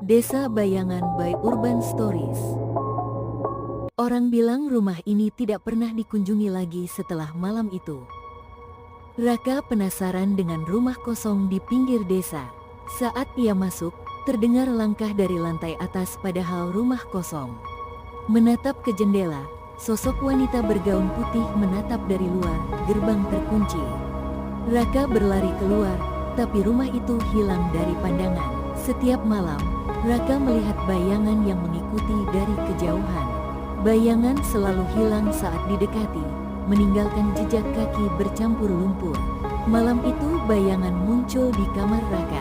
Desa Bayangan by Urban Stories. Orang bilang rumah ini tidak pernah dikunjungi lagi setelah malam itu. Raka penasaran dengan rumah kosong di pinggir desa. Saat ia masuk, terdengar langkah dari lantai atas padahal rumah kosong. Menatap ke jendela, sosok wanita bergaun putih menatap dari luar, gerbang terkunci. Raka berlari keluar, tapi rumah itu hilang dari pandangan. Setiap malam, Raka melihat bayangan yang mengikuti dari kejauhan. Bayangan selalu hilang saat didekati, meninggalkan jejak kaki bercampur lumpur. Malam itu bayangan muncul di kamar Raka.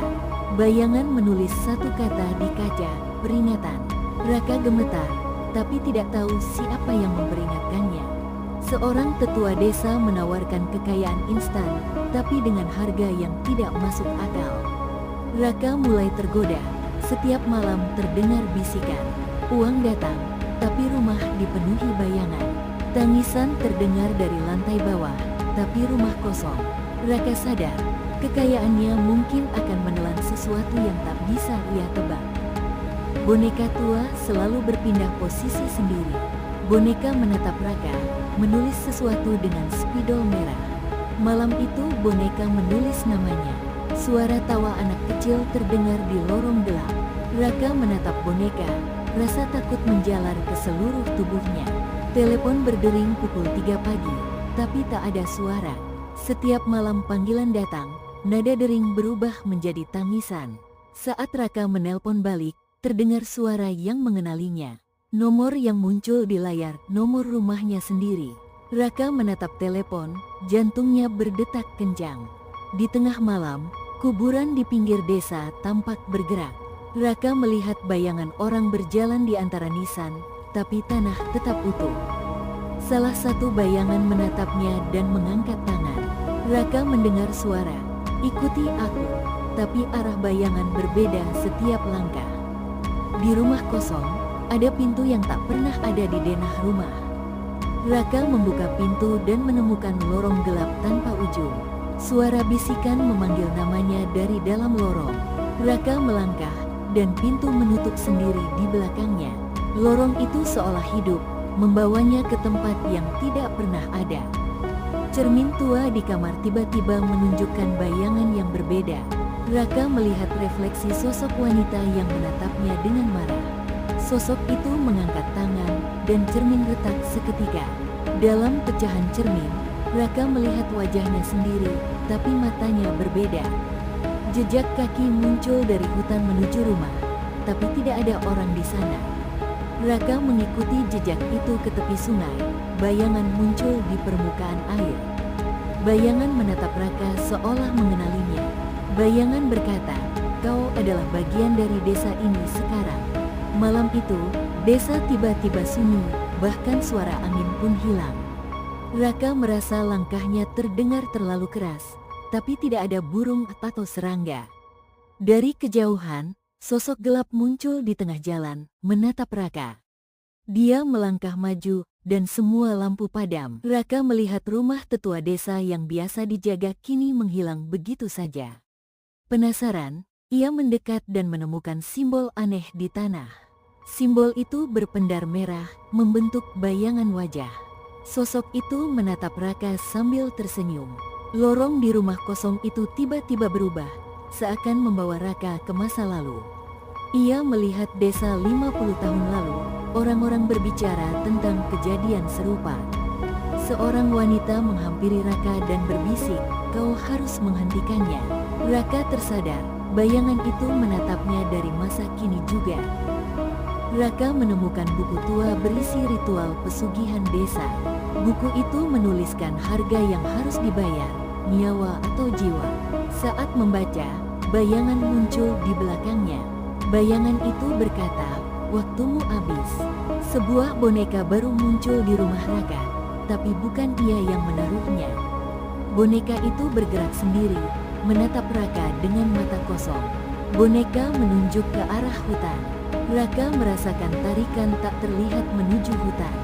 Bayangan menulis satu kata di kaca, peringatan. Raka gemetar, tapi tidak tahu siapa yang memperingatkannya. Seorang tetua desa menawarkan kekayaan instan, tapi dengan harga yang tidak masuk akal. Raka mulai tergoda. Setiap malam terdengar bisikan, uang datang, tapi rumah dipenuhi bayangan. Tangisan terdengar dari lantai bawah, tapi rumah kosong. Raka sadar, kekayaannya mungkin akan menelan sesuatu yang tak bisa ia tebak. Boneka tua selalu berpindah posisi sendiri. Boneka menatap Raka, menulis sesuatu dengan spidol merah. Malam itu boneka menulis namanya. Suara tawa anak kecil terdengar di lorong gelap. Raka menatap boneka, rasa takut menjalar ke seluruh tubuhnya. Telepon berdering pukul 3 pagi, tapi tak ada suara. Setiap malam panggilan datang, nada dering berubah menjadi tangisan. Saat Raka menelpon balik, terdengar suara yang mengenalinya. Nomor yang muncul di layar, nomor rumahnya sendiri. Raka menatap telepon, jantungnya berdetak kencang. Di tengah malam, kuburan di pinggir desa tampak bergerak. Raka melihat bayangan orang berjalan di antara nisan, tapi tanah tetap utuh. Salah satu bayangan menatapnya dan mengangkat tangan. Raka mendengar suara, "Ikuti aku," tapi arah bayangan berbeda setiap langkah. Di rumah kosong, ada pintu yang tak pernah ada di denah rumah. Raka membuka pintu dan menemukan lorong gelap tanpa ujung. Suara bisikan memanggil namanya dari dalam lorong. Raka melangkah, dan pintu menutup sendiri di belakangnya. Lorong itu seolah hidup, membawanya ke tempat yang tidak pernah ada. Cermin tua di kamar tiba-tiba menunjukkan bayangan yang berbeda. Raka melihat refleksi sosok wanita yang menatapnya dengan marah. Sosok itu mengangkat tangan, dan cermin retak seketika. Dalam pecahan cermin, Raka melihat wajahnya sendiri, tapi matanya berbeda. Jejak kaki muncul dari hutan menuju rumah, tapi tidak ada orang di sana. Raka mengikuti jejak itu ke tepi sungai. Bayangan muncul di permukaan air. Bayangan menatap Raka seolah mengenalinya. Bayangan berkata, "Kau adalah bagian dari desa ini sekarang." Malam itu, desa tiba-tiba sunyi, bahkan suara angin pun hilang. Raka merasa langkahnya terdengar terlalu keras, tapi tidak ada burung atau serangga. Dari kejauhan, sosok gelap muncul di tengah jalan, menatap Raka. Dia melangkah maju, dan semua lampu padam. Raka melihat rumah tetua desa yang biasa dijaga kini menghilang begitu saja. Penasaran, ia mendekat dan menemukan simbol aneh di tanah. Simbol itu berpendar merah, membentuk bayangan wajah. Sosok itu menatap Raka sambil tersenyum. Lorong di rumah kosong itu tiba-tiba berubah, seakan membawa Raka ke masa lalu. Ia melihat desa 50 tahun lalu, orang-orang berbicara tentang kejadian serupa. Seorang wanita menghampiri Raka dan berbisik, "Kau harus menghentikannya." Raka tersadar, bayangan itu menatapnya dari masa kini juga. Raka menemukan buku tua berisi ritual pesugihan desa. Buku itu menuliskan harga yang harus dibayar, nyawa atau jiwa. Saat membaca, bayangan muncul di belakangnya. Bayangan itu berkata, "Waktumu habis." Sebuah boneka baru muncul di rumah Raka, tapi bukan ia yang menaruhnya. Boneka itu bergerak sendiri, menatap Raka dengan mata kosong. Boneka menunjuk ke arah hutan. Raka merasakan tarikan tak terlihat menuju hutan.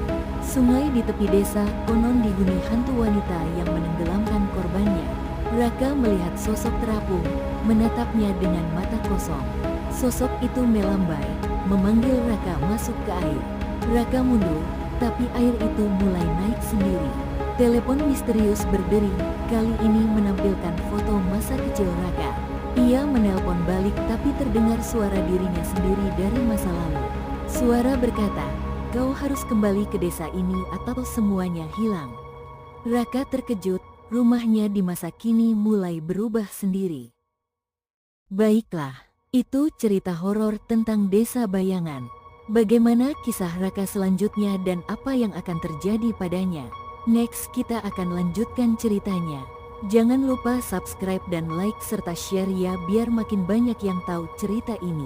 Sungai di tepi desa konon dihuni hantu wanita yang menenggelamkan korbannya. Raka melihat sosok terapung, menatapnya dengan mata kosong. Sosok itu melambai, memanggil Raka masuk ke air. Raka mundur, tapi air itu mulai naik sendiri. Telepon misterius berdering, kali ini menampilkan foto masa kecil Raka. Ia menelpon balik tapi terdengar suara dirinya sendiri dari masa lalu. Suara berkata, "Kau harus kembali ke desa ini atau semuanya hilang." Raka terkejut, rumahnya di masa kini mulai berubah sendiri. Baiklah, itu cerita horor tentang desa bayangan. Bagaimana kisah Raka selanjutnya dan apa yang akan terjadi padanya? Next kita akan lanjutkan ceritanya. Jangan lupa subscribe dan like serta share ya biar makin banyak yang tahu cerita ini.